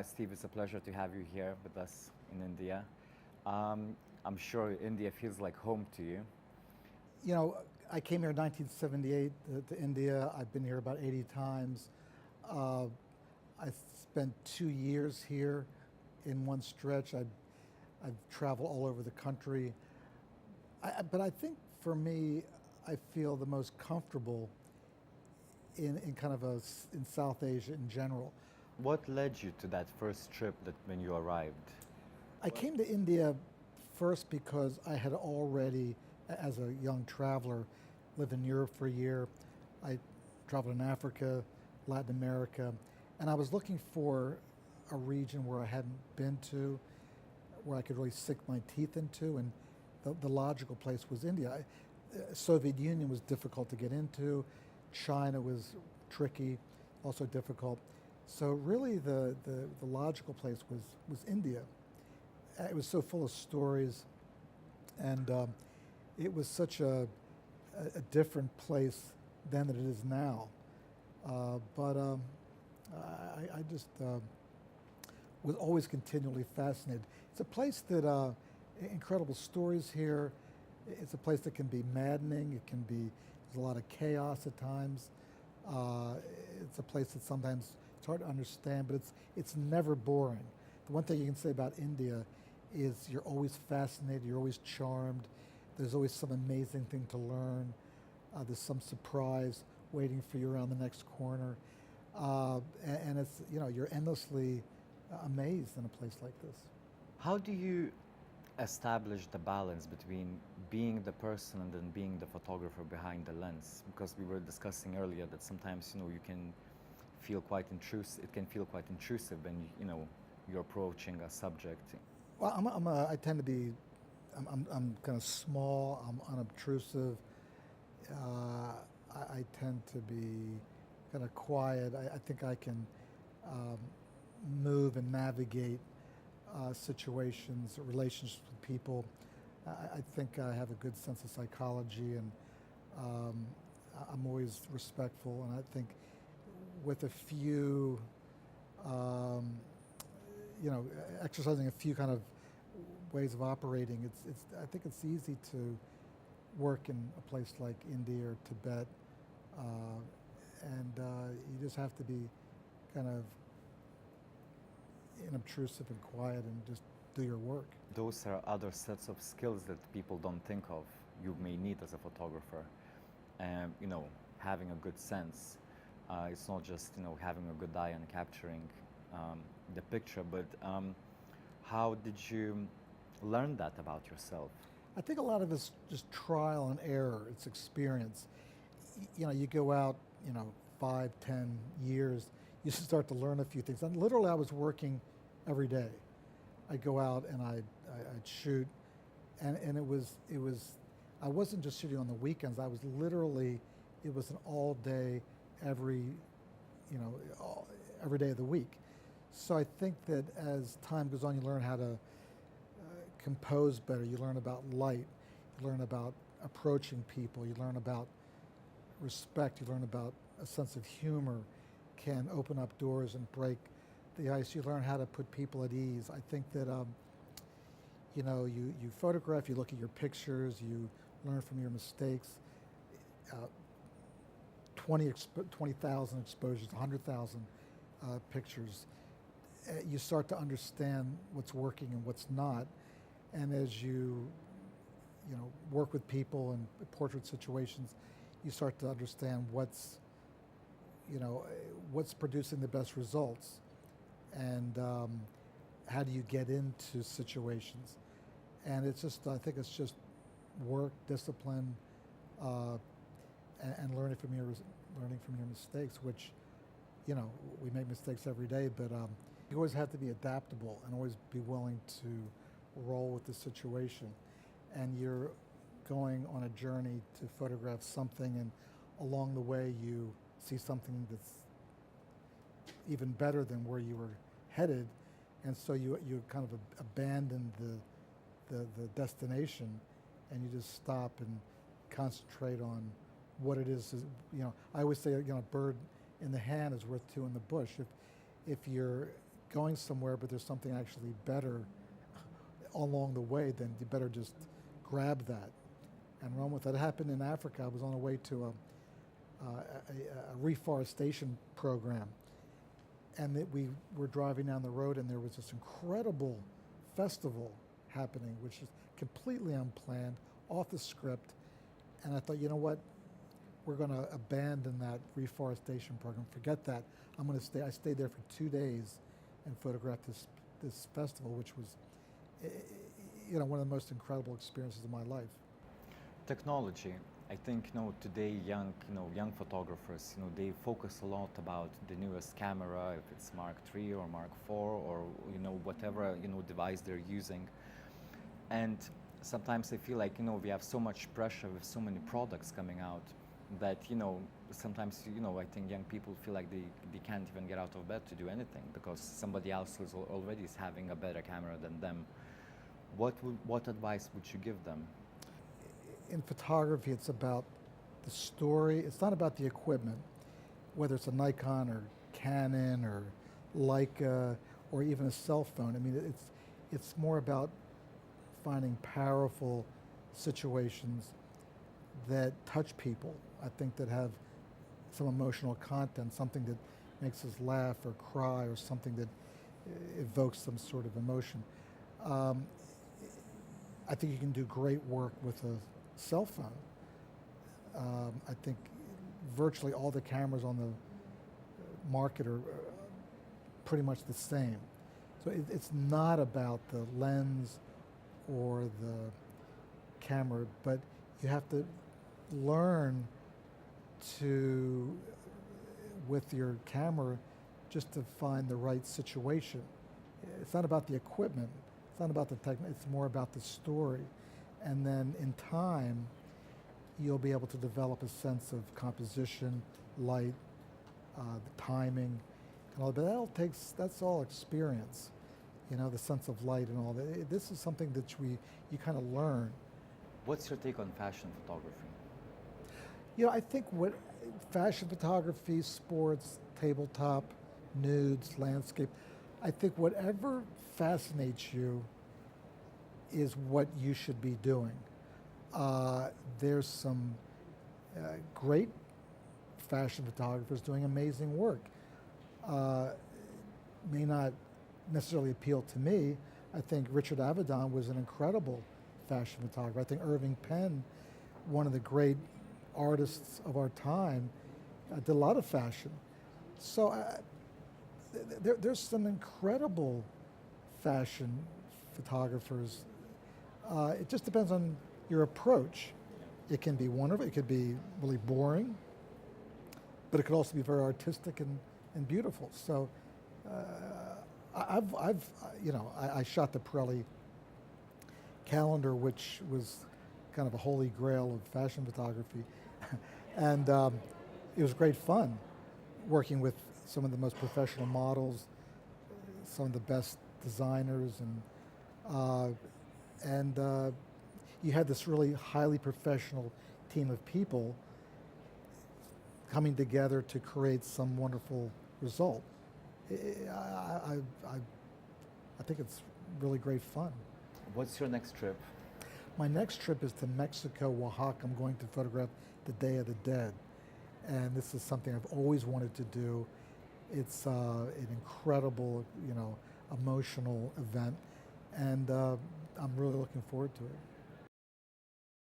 Steve, it's a pleasure to have you here with us in India. I'm sure India feels like home to you. You know, I came here in 1978 to India. I've been here about 80 times. Uh, I spent 2 years here in one stretch. I've traveled all over the country. But I think for me, I feel the most comfortable in kind of in South Asia in general. What led you to that first trip that when you arrived? I came to India first because I had already, as a young traveler, lived in Europe for a year. I traveled in Africa, Latin America, and I was looking for a region where I hadn't been to, where I could really sink my teeth into, and the logical place was India. Soviet Union was difficult to get into. China was tricky, also difficult. So really the logical place was India. It was so full of stories, and it was such a different place then than it is now. But I just was always continually fascinated. It's a place that incredible stories here. It's a place that can be maddening. There's a lot of chaos at times. It's a place that sometimes it's hard to understand, but it's never boring. The one thing you can say about India is you're always fascinated, you're always charmed. There's always some amazing thing to learn. There's some surprise waiting for you around the next corner. And it's, you're endlessly amazed in a place like this. How do you establish the balance between being the person and then being the photographer behind the lens? Because we were discussing earlier that sometimes, you can feel quite intrusive. It can feel quite intrusive when, you're approaching a subject. Well, I tend to be, I'm kind of small, I'm unobtrusive. I tend to be kind of quiet. I think I can move and navigate situations, relationships with people. I think I have a good sense of psychology, and I'm always respectful. And I think with a few, exercising a few kind of ways of operating, I think it's easy to work in a place like India or Tibet, and you just have to be kind of unobtrusive and quiet and just do your work. Those are other sets of skills that people don't think of you may need as a photographer. Having a good sense. It's not just having a good eye and capturing the picture, but how did you learn that about yourself? I think a lot of it's just trial and error. It's experience. You go out, 5, 10 years, you start to learn a few things. And literally, I was working every day. I'd go out and I'd shoot, and it was. I wasn't just shooting on the weekends. I was literally, it was an all day, every day of the week. So I think that as time goes on, you learn how to compose better. You learn about light. You learn about approaching people. You learn about respect. You learn about a sense of humor can open up doors and break the ice. You learn how to put people at ease. I think that you photograph, you look at your pictures, you learn from your mistakes. 20,000 exposures, 100,000 pictures. You start to understand what's working and what's not. And as you work with people in portrait situations, you start to understand what's producing the best results, and how do you get into situations. And it's just, I think it's just work, discipline, and learning from your mistakes, which, we make mistakes every day, but you always have to be adaptable and always be willing to roll with the situation. And you're going on a journey to photograph something, and along the way you see something that's even better than where you were headed, and so you kind of abandon the destination, and you just stop and concentrate on what it is. I always say, a bird in the hand is worth two in the bush. If you're going somewhere, but there's something actually better along the way, then you better just grab that and run with it. It happened in Africa. I was on the way to a reforestation program, and we were driving down the road, and there was this incredible festival happening, which is completely unplanned, off the script. And I thought, you know what? We're going to abandon that reforestation program. Forget that. I'm going to stay. I stayed there for 2 days and photographed this festival, which was, one of the most incredible experiences of my life. Technology. I think today young photographers they focus a lot about the newest camera, if it's Mark III or Mark IV or whatever device they're using, and sometimes I feel like we have so much pressure with so many products coming out that sometimes I think young people feel like they can't even get out of bed to do anything because somebody else is already having a better camera than them. What advice would you give them? In photography, it's about the story. It's not about the equipment, whether it's a Nikon or Canon or Leica or even a cell phone. I mean, it's more about finding powerful situations that touch people. I think that have some emotional content, something that makes us laugh or cry or something that evokes some sort of emotion. I think you can do great work with a cell phone. I think virtually all the cameras on the market are pretty much the same. So it's not about the lens or the camera, but you have to learn to, with your camera, just to find the right situation. It's not about the equipment, it's not about the technique, it's more about the story. And then in time, you'll be able to develop a sense of composition, light, the timing, and all. But that's all experience, the sense of light and all that. This is something that you kind of learn. What's your take on fashion photography? I think what fashion photography, sports, tabletop, nudes, landscape, I think whatever fascinates you is what you should be doing. There's some great fashion photographers doing amazing work. May not necessarily appeal to me. I think Richard Avedon was an incredible fashion photographer. I think Irving Penn, one of the great artists of our time, did a lot of fashion. So there's some incredible fashion photographers. It just depends on your approach. It can be wonderful, it could be really boring, but it could also be very artistic and beautiful. So I shot the Pirelli calendar, which was kind of a holy grail of fashion photography. And it was great fun working with some of the most professional models, some of the best designers, and you had this really highly professional team of people coming together to create some wonderful result. I think it's really great fun. What's your next trip? My next trip is to Mexico, Oaxaca. I'm going to photograph the Day of the Dead. And this is something I've always wanted to do. It's an incredible, emotional event. And I'm really looking forward to it.